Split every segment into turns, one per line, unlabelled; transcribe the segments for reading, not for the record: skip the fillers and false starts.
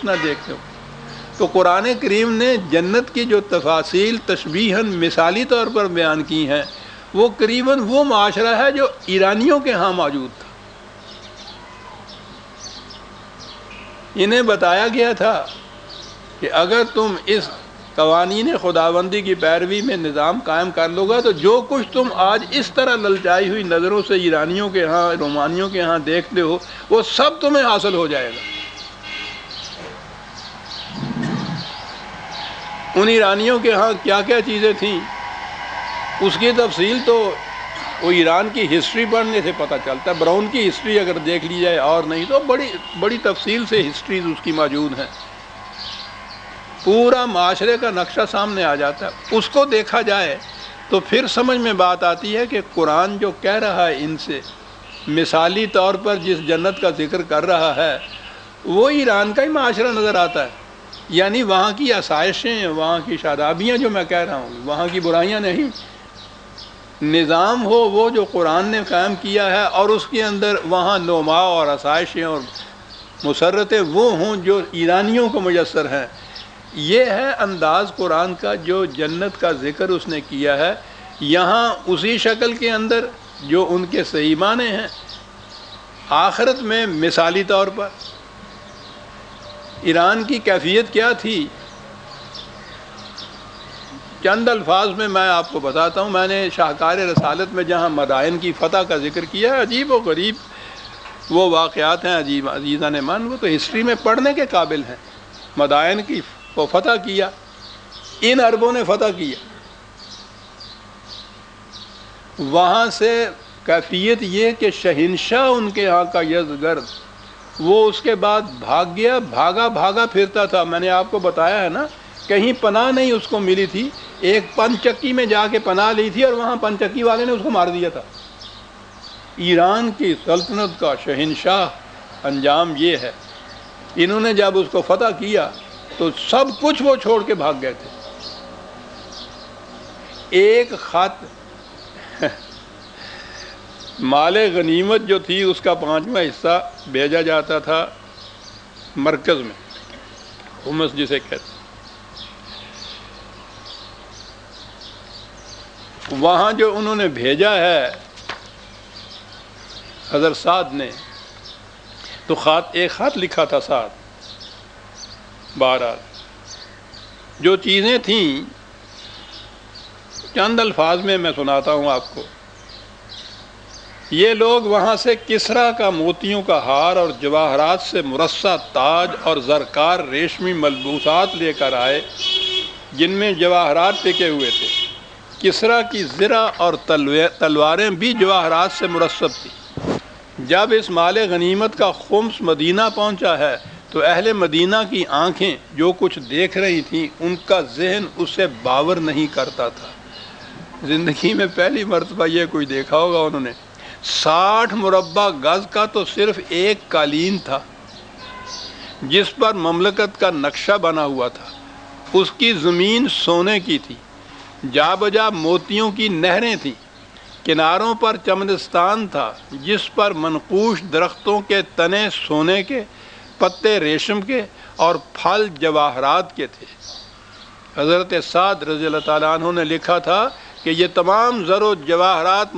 نہ دیکھتے ہو۔ تو قرآن کریم نے جنت کی جو تفاصیل تشبیہاً مثالی طور پر بیان کی ہیں، وہ قریباً وہ معاشرہ ہے جو ایرانیوں کے ہاں موجود تھا۔ انہیں بتایا گیا تھا کہ اگر تم اس قوانین خداوندی کی پیروی میں نظام قائم کر لو گا تو جو کچھ تم آج اس طرح للچائی ہوئی نظروں سے ایرانیوں کے ہاں، رومانیوں کے ہاں دیکھتے ہو، وہ سب تمہیں حاصل ہو جائے گا۔ ان ایرانیوں کے ہاں کیا کیا چیزیں تھیں، اس کی تفصیل تو وہ ایران کی ہسٹری پڑھنے سے پتہ چلتا ہے۔ براؤن کی ہسٹری اگر دیکھ لی جائے اور نہیں تو بڑی تفصیل سے ہسٹریز اس کی موجود ہیں، پورا معاشرے کا نقشہ سامنے آ جاتا ہے۔ اس کو دیکھا جائے تو پھر سمجھ میں بات آتی ہے کہ قرآن جو کہہ رہا ہے ان سے، مثالی طور پر جس جنت کا ذکر کر رہا ہے، وہ ایران کا ہی معاشرہ نظر آتا ہے۔ یعنی وہاں کی آسائشیں، وہاں کی شادابیاں جو میں کہہ رہا ہوں، وہاں کی برائیاں نہیں، نظام ہو وہ جو قرآن نے قائم کیا ہے، اور اس کے اندر وہاں نما اور آسائشیں اور مسرتیں وہ ہوں جو ایرانیوں کو میسر ہیں۔ یہ ہے انداز قرآن کا جو جنت کا ذکر اس نے کیا ہے، یہاں اسی شکل کے اندر جو ان کے صحیح معنی ہیں، آخرت میں مثالی طور پر۔ ایران کی کیفیت کیا تھی، چند الفاظ میں آپ کو بتاتا ہوں۔ میں نے شاہکار رسالت میں جہاں مدائن کی فتح کا ذکر کیا ہے، عجیب و غریب وہ واقعات ہیں، عجیب عزیزان من، وہ تو ہسٹری میں پڑھنے کے قابل ہیں۔ مدائن کی کو فتح کیا، ان عربوں نے فتح کیا، وہاں سے کیفیت یہ کہ شہنشاہ ان کے ہاں کا یزدگرد، وہ اس کے بعد بھاگ گیا، بھاگا پھرتا تھا۔ میں نے آپ کو بتایا ہے نا، کہیں پناہ نہیں اس کو ملی تھی، ایک پن چکی میں جا کے پناہ لی تھی اور وہاں پن چکی والے نے اس کو مار دیا تھا۔ ایران کی سلطنت کا شہنشاہ انجام یہ ہے۔ انہوں نے جب اس کو فتح کیا تو سب کچھ وہ چھوڑ کے بھاگ گئے تھے۔ ایک خط مال غنیمت جو تھی اس کا 5واں حصہ بھیجا جاتا تھا مرکز میں، حمص جسے کہتے ہیں۔ وہاں جو انہوں نے بھیجا ہے حضرت سعد نے، تو ایک خط لکھا تھا سعد۔ بہرحال جو چیزیں تھیں چند الفاظ میں سناتا ہوں آپ کو۔ یہ لوگ وہاں سے کسریٰ کا موتیوں کا ہار اور جواہرات سے مرصع تاج اور زرکار ریشمی ملبوسات لے کر آئے جن میں جواہرات ٹکے ہوئے تھے۔ کسریٰ کی زرہ اور تلواریں بھی جواہرات سے مرصب تھیں۔ جب اس مال غنیمت کا خمس مدینہ پہنچا ہے تو اہل مدینہ کی آنکھیں جو کچھ دیکھ رہی تھیں ان کا ذہن اس سے باور نہیں کرتا تھا۔ زندگی میں پہلی مرتبہ یہ کوئی دیکھا ہوگا انہوں نے۔ 60 مربع گز کا تو صرف ایک قالین تھا جس پر مملکت کا نقشہ بنا ہوا تھا۔ اس کی زمین سونے کی تھی، جا بجا موتیوں کی نہریں تھیں، کناروں پر چمنستان تھا جس پر منقوش درختوں کے تنے سونے کے، پتے ریشم کے اور پھل جواہرات کے تھے۔ حضرت سعد رضی اللہ تعالیٰ عنہ نے لکھا تھا کہ یہ تمام زر و جواہرات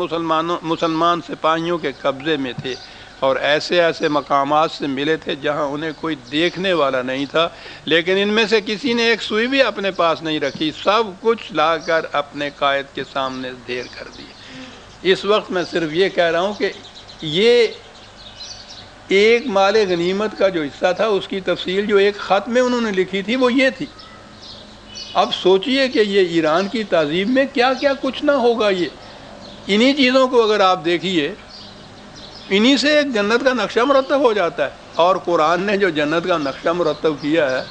مسلمان سپاہیوں کے قبضے میں تھے اور ایسے مقامات سے ملے تھے جہاں انہیں کوئی دیکھنے والا نہیں تھا، لیکن ان میں سے کسی نے ایک سوئی بھی اپنے پاس نہیں رکھی، سب کچھ لا کر اپنے قائد کے سامنے ڈھیر کر دیے۔ اس وقت میں صرف یہ کہہ رہا ہوں کہ یہ ایک مال غنیمت کا جو حصہ تھا اس کی تفصیل جو ایک خط میں انہوں نے لکھی تھی وہ یہ تھی۔ اب سوچئے کہ یہ ایران کی تہذیب میں کیا کیا کچھ نہ ہوگا۔ یہ انہی چیزوں کو اگر آپ دیکھیے، انہی سے ایک جنت کا نقشہ مرتب ہو جاتا ہے، اور قرآن نے جو جنت کا نقشہ مرتب کیا ہے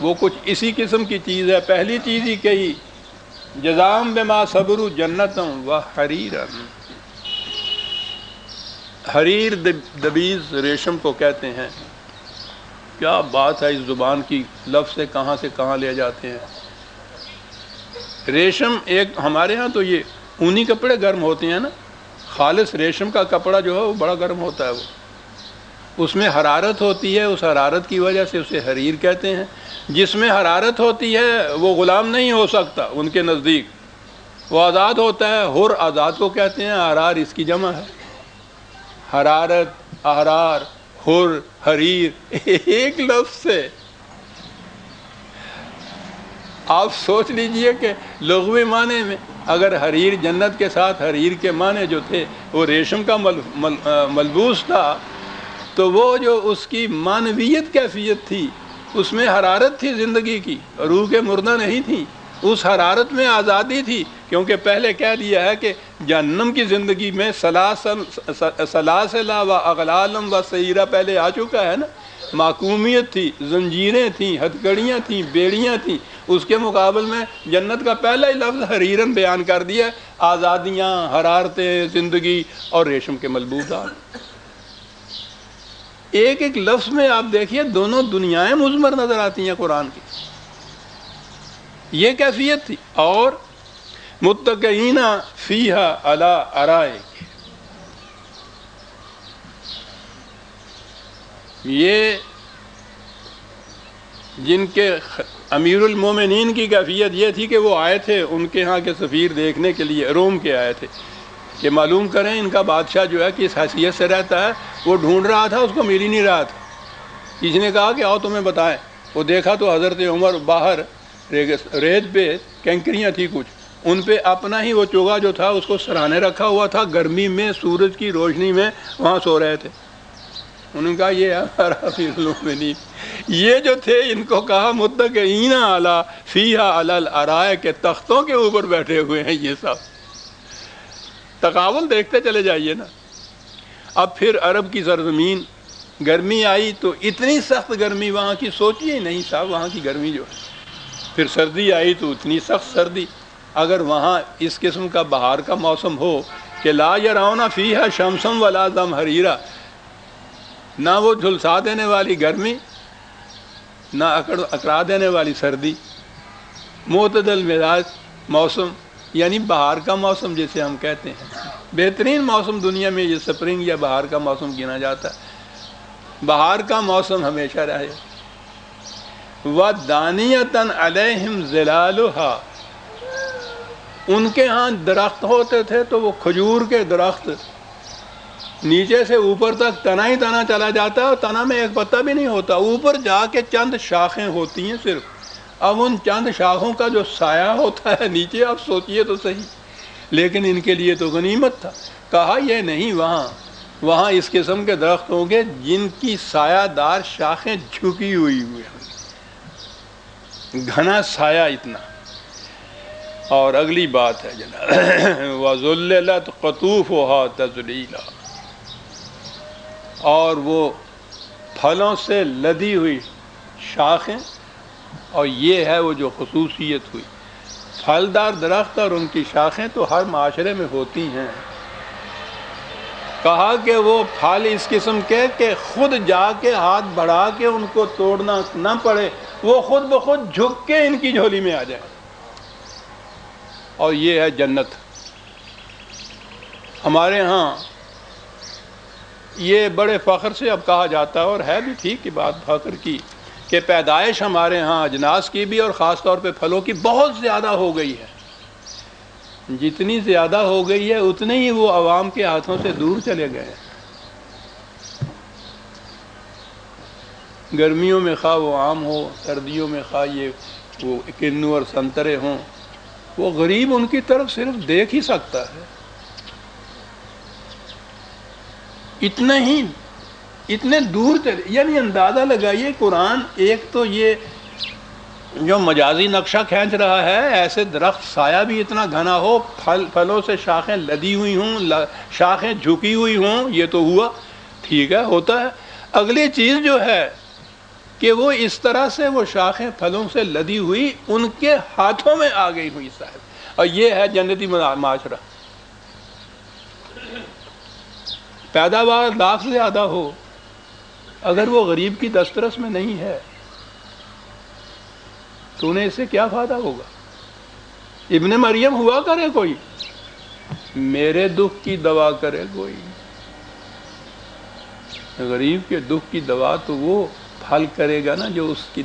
وہ کچھ اسی قسم کی چیز ہے۔ پہلی چیز ہی کہی، جزام بما صبروا جنتاً وحریرا۔ حریر دبیز ریشم کو کہتے ہیں۔ کیا بات ہے، اس زبان کی لفظ سے کہاں لے جاتے ہیں۔ ریشم ایک ہمارے ہاں تو یہ اونی کپڑے گرم ہوتے ہیں نا، خالص ریشم کا کپڑا جو ہے وہ بڑا گرم ہوتا ہے وہ، اس میں حرارت ہوتی ہے، اس حرارت کی وجہ سے اسے حریر کہتے ہیں۔ جس میں حرارت ہوتی ہے وہ غلام نہیں ہو سکتا ان کے نزدیک، وہ آزاد ہوتا ہے۔ حر آزاد کو کہتے ہیں، احرار اس کی جمع ہے۔ حرارت، احرار، حر، حریر ایک لفظ سے آپ سوچ لیجئے کہ لغوی معنی میں اگر حریر جنت کے ساتھ حریر کے معنی جو تھے وہ ریشم کا ملبوس تھا، تو وہ جو اس کی معنویت کیفیت تھی، اس میں حرارت تھی زندگی کی، روح کے مردہ نہیں تھی، اس حرارت میں آزادی تھی۔ کیونکہ پہلے کہہ دیا ہے کہ جہنم کی زندگی میں سلاسل و اغلالم و سعیرہ پہلے آ چکا ہے نا، معقومیت تھی، زنجیریں تھیں، ہتھکڑیاں تھیں، بیڑیاں تھیں۔ اس کے مقابل میں جنت کا پہلا ہی لفظ حریرن بیان کر دیا، آزادیاں، حرارتیں، زندگی اور ریشم کے ملبوسات۔ ایک ایک لفظ میں آپ دیکھیے دونوں دنیایں مضمر نظر آتی ہیں قرآن کی، یہ کیفیت تھی۔ اور متکئین فیہا علی ارائک، یہ جن کے امیر المومنین کی کیفیت یہ تھی کہ وہ آئے تھے ان کے ہاں کے سفیر دیکھنے کے لیے، روم کے آئے تھے کہ معلوم کریں ان کا بادشاہ جو ہے کس حیثیت سے رہتا ہے۔ وہ ڈھونڈ رہا تھا، اس کو مل ہی نہیں رہا تھا۔ کسی نے کہا کہ آؤ تمہیں بتائیں۔ وہ دیکھا تو حضرت عمر باہر ریت پہ کنکریاں تھی کچھ، ان پہ اپنا ہی وہ چوگا جو تھا اس کو سراہنے رکھا ہوا تھا، گرمی میں سورج کی روشنی میں وہاں سو رہے تھے۔ انہوں نے کہا یہ ہے ہمارا امیر المومنین۔ یہ جو تھے ان کو کہا متکئین علی فیہا علی الارائک، کے تختوں کے اوپر بیٹھے ہوئے ہیں۔ یہ سب تقابل دیکھتے چلے جائیے نا۔ اب پھر عرب کی سرزمین، گرمی آئی تو اتنی سخت گرمی وہاں کی سوچیے ہی نہیں صاحب، وہاں کی گرمی جو ہے۔ پھر سردی آئی تو اتنی سخت سردی۔ اگر وہاں اس قسم کا بہار کا موسم ہو کہ لا یرون فیہا شمسا ولا زمہریرا، نہ وہ جھلسا دینے والی گرمی، نہ اکڑا دینے والی سردی، معتدل مزاج موسم، یعنی بہار کا موسم جسے ہم کہتے ہیں۔ بہترین موسم دنیا میں یہ سپرنگ یا بہار کا موسم گنا جاتا ہے۔ بہار کا موسم ہمیشہ رہے۔ وَدَانِيَةً عَلَيْهِمْ ظِلَالُهَا، ان کے ہاں درخت ہوتے تھے تو وہ کھجور کے درخت نیچے سے اوپر تک تنا ہی تنا چلا جاتا ہے، اور تنا میں ایک پتا بھی نہیں ہوتا، اوپر جا کے چند شاخیں ہوتی ہیں صرف۔ اب ان چند شاخوں کا جو سایہ ہوتا ہے نیچے، آپ سوچئے تو صحیح، لیکن ان کے لیے تو غنیمت تھا۔ کہا یہ نہیں، وہاں اس قسم کے درخت ہوں گے جن کی سایہ دار شاخیں جھکی ہوئی ہوئی ہیں، گھنا سایہ اتنا۔ اور اگلی بات ہے جناب وَذُلِّلَتْ قُطُوفُهَا تَذْلِيلًا، اور وہ پھلوں سے لدی ہوئی شاخیں، اور یہ ہے وہ جو خصوصیت ہوئی۔ پھلدار درخت اور ان کی شاخیں تو ہر معاشرے میں ہوتی ہیں۔ کہا کہ وہ پھل اس قسم کے کہ خود جا کے ہاتھ بڑھا کے ان کو توڑنا نہ پڑے، وہ خود بخود جھک کے ان کی جھولی میں آ جائے۔ اور یہ ہے جنت۔ ہمارے ہاں یہ بڑے فخر سے اب کہا جاتا ہے، اور ہے بھی ٹھیک کی بات فخر کی، کہ پیدائش ہمارے ہاں اجناس کی بھی اور خاص طور پہ پھلوں کی بہت زیادہ ہو گئی ہے۔ جتنی زیادہ ہو گئی ہے اتنے ہی وہ عوام کے ہاتھوں سے دور چلے گئے۔ گرمیوں میں خواہ وہ آم ہو، سردیوں میں خواہ یہ وہ کنو اور سنترے ہوں، وہ غریب ان کی طرف صرف دیکھ ہی سکتا ہے۔ اتنے دور چلے، یعنی اندازہ لگائیے قرآن ایک تو یہ جو مجازی نقشہ کھینچ رہا ہے، ایسے درخت سایہ بھی اتنا گھنا ہو، پھلوں سے شاخیں لدی ہوئی ہوں، شاخیں جھکی ہوئی ہوں، یہ تو ہوا ٹھیک ہے، ہوتا ہے۔ اگلی چیز جو ہے کہ وہ اس طرح سے وہ شاخیں پھلوں سے لدی ہوئی ان کے ہاتھوں میں آ گئی ہوئی صاحب، اور یہ ہے جنتی معاشرہ۔ پیداوار لاکھ سے زیادہ ہو، اگر وہ غریب کی دسترس میں نہیں ہے تو انہیں اس سے کیا فائدہ ہوگا؟ ابن مریم ہوا کرے کوئی، میرے دکھ کی دوا کرے کوئی۔ غریب کے دکھ کی دوا تو وہ پھل کرے گا نا جو اس کی